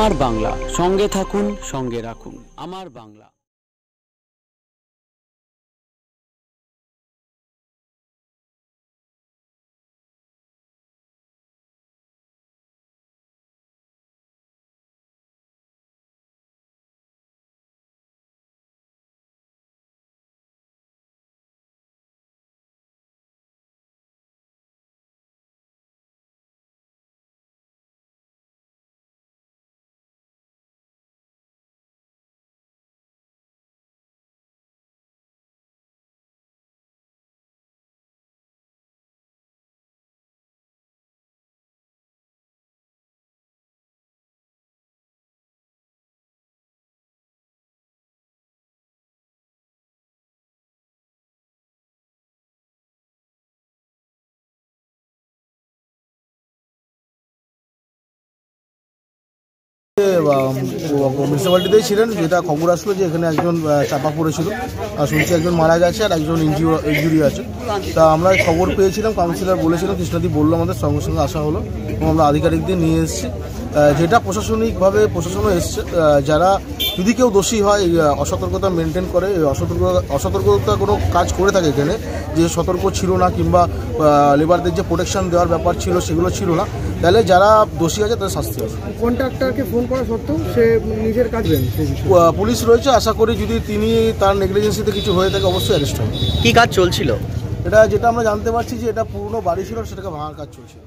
আমার বাংলা, সঙ্গে থাকুন, সঙ্গে রাখুন। আমার বাংলা। মিউনিসিপ্যালিটিতেই ছিলেন, যেটা খবর আসলো যে এখানে একজন চাপা পড়েছিল, আর শুনছি একজন মারা গেছে আর একজন ইনজুরি আছে। তা আমরা খবর পেয়েছিলাম, কাউন্সিলর বলেছিলাম, কৃষ্ণাদি বললো, আমাদের সঙ্গে সঙ্গে আসা হলো এবং আমরা আধিকারিকদের নিয়ে এসেছি। যেটা প্রশাসনিকভাবে প্রশাসনও এসছে, যারা যদি কেউ দোষী হয়, অসতর্কতা মেনটেন করে, অসতর্কতা কোনো কাজ করে থাকে এখানে, যে সতর্ক ছিল না কিংবা লেবারদের যে প্রোটেকশন দেওয়ার ব্যাপার ছিল সেগুলো ছিল না, তাহলে যারা দোষী আছে তাদের শাস্তি হবে। কন্ট্রাক্টরকে ফোন করা সত্ত্বেও সে নিজের কাজ পুলিশ রয়েছে, আশা করি যদি তিনি তার নেগলিজেন্সিতে কিছু হয়ে থাকে অবশ্যই অ্যারেস্ট হবে। কি কাজ চলছিল? এটা যেটা আমরা জানতে পারছি যে এটা পুরনো বাড়ি ছিল, সেটাকে ভাঙার কাজ চলছিল।